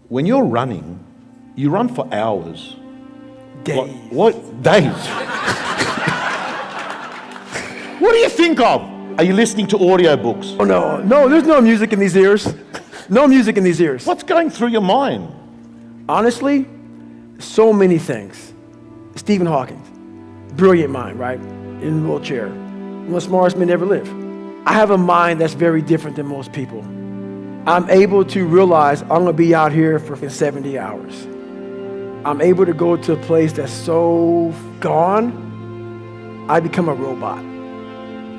When you're running, you run for hours. Days. What? Days? What do you think of? Are you listening to audiobooks? Oh, no, there's no music in these ears. No music in these ears. What's going through your mind? Honestly, so many things. Stephen Hawking, brilliant mind, right? In a wheelchair. One of the smartest men ever lived. I have a mind that's very different than most people. I'm able to realize I'm gonna be out here for 70 hours. I'm able to go to a place that's so gone, I become a robot.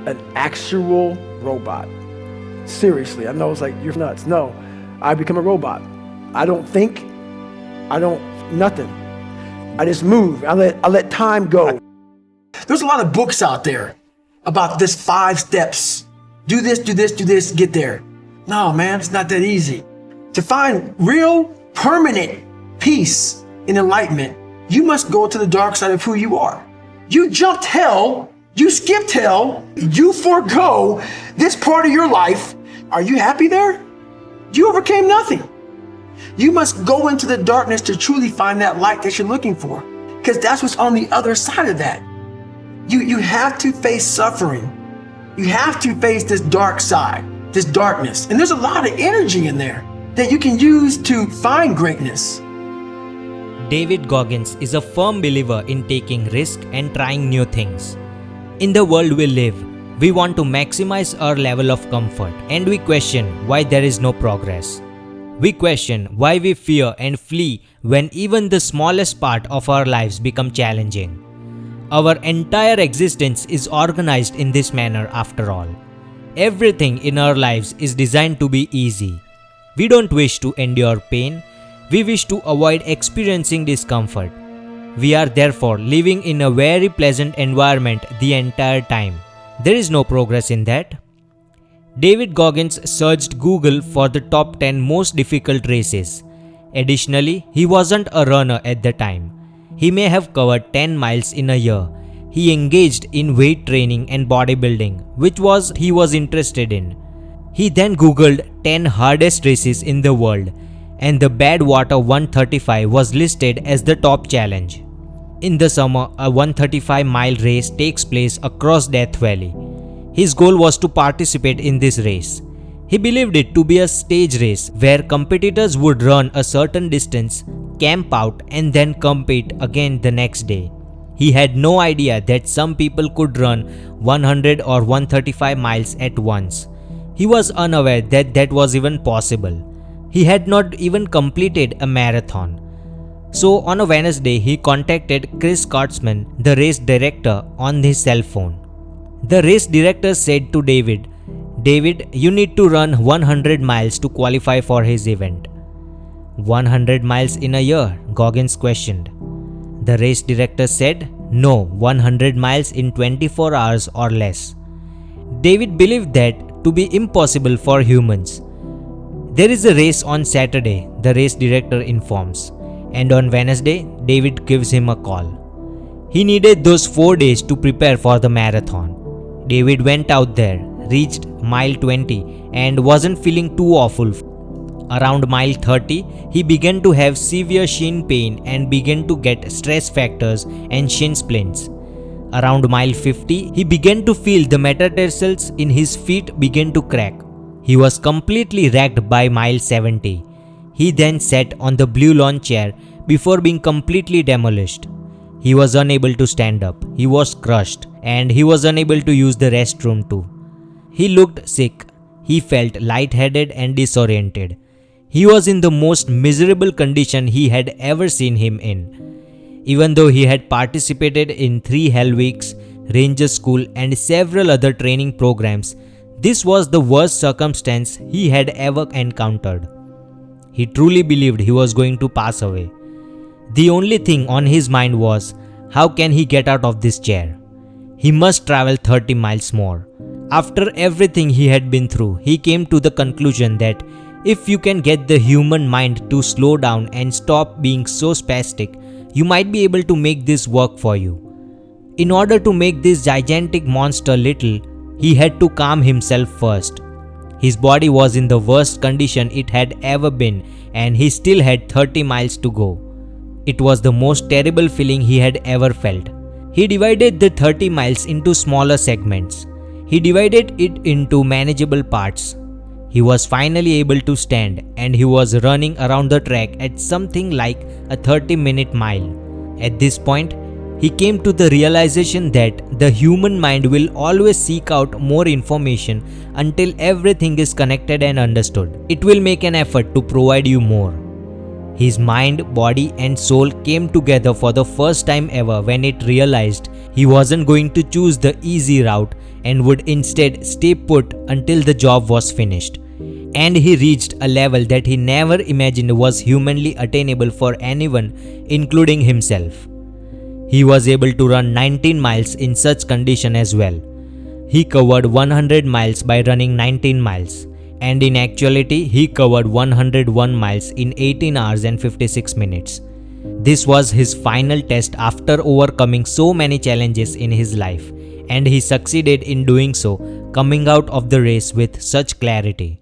An actual robot. Seriously, I know it's like, you're nuts. No, I become a robot. I don't think, nothing. I just move, I let time go. There's a lot of books out there about this 5 steps. Do this, do this, do this, get there. No, man, it's not that easy. To find real, permanent peace and enlightenment, you must go to the dark side of who you are. You jumped hell, you skipped hell, you forego this part of your life. Are you happy there? You overcame nothing. You must go into the darkness to truly find that light that you're looking for, because that's what's on the other side of that. You have to face suffering. You have to face this dark side, this darkness. And there's a lot of energy in there that you can use to find greatness. David Goggins is a firm believer in taking risks and trying new things. In the world we live, we want to maximize our level of comfort, and we question why there is no progress. We question why we fear and flee when even the smallest part of our lives become challenging. Our entire existence is organized in this manner after all. Everything in our lives is designed to be easy. We don't wish to endure pain. We wish to avoid experiencing discomfort. We are therefore living in a very pleasant environment the entire time. There is no progress in that. David Goggins searched Google for the top 10 most difficult races. Additionally, he wasn't a runner at the time. He may have covered 10 miles in a year. He engaged in weight training and bodybuilding, which he was interested in. He then Googled 10 hardest races in the world, and the Badwater 135 was listed as the top challenge. In the summer, a 135-mile race takes place across Death Valley. His goal was to participate in this race. He believed it to be a stage race where competitors would run a certain distance, camp out, and then compete again the next day. He had no idea that some people could run 100 or 135 miles at once. He was unaware that that was even possible. He had not even completed a marathon. So on a Wednesday, he contacted Chris Kurtzman, the race director, on his cell phone. The race director said to David, you need to run 100 miles to qualify for his event. 100 miles in a year? Goggins questioned. The race director said, no, 100 miles in 24 hours or less. David believed that to be impossible for humans. There is a race on Saturday, the race director informs, and on Wednesday, David gives him a call. He needed those 4 days to prepare for the marathon. David went out there, reached mile 20 and wasn't feeling too awful. Around mile 30, he began to have severe shin pain and began to get stress fractures and shin splints. Around mile 50, he began to feel the metatarsals in his feet begin to crack. He was completely wrecked by mile 70. He then sat on the blue lawn chair before being completely demolished. He was unable to stand up, he was crushed, and he was unable to use the restroom too. He looked sick, he felt lightheaded and disoriented. He was in the most miserable condition he had ever seen him in. Even though he had participated in 3 Hell Weeks, Ranger School and several other training programs, this was the worst circumstance he had ever encountered. He truly believed he was going to pass away. The only thing on his mind was, how can he get out of this chair? He must travel 30 miles more. After everything he had been through, he came to the conclusion that if you can get the human mind to slow down and stop being so spastic, you might be able to make this work for you. In order to make this gigantic monster little, he had to calm himself first. His body was in the worst condition it had ever been, and he still had 30 miles to go. It was the most terrible feeling he had ever felt. He divided the 30 miles into smaller segments. He divided it into manageable parts. He was finally able to stand, and he was running around the track at something like a 30-minute mile. At this point, he came to the realization that the human mind will always seek out more information until everything is connected and understood. It will make an effort to provide you more. His mind, body, and soul came together for the first time ever when it realized he wasn't going to choose the easy route and would instead stay put until the job was finished. And he reached a level that he never imagined was humanly attainable for anyone, including himself. He was able to run 19 miles in such condition as well. He covered 100 miles by running 19 miles. And in actuality, he covered 101 miles in 18 hours and 56 minutes. This was his final test after overcoming so many challenges in his life, and he succeeded in doing so, coming out of the race with such clarity.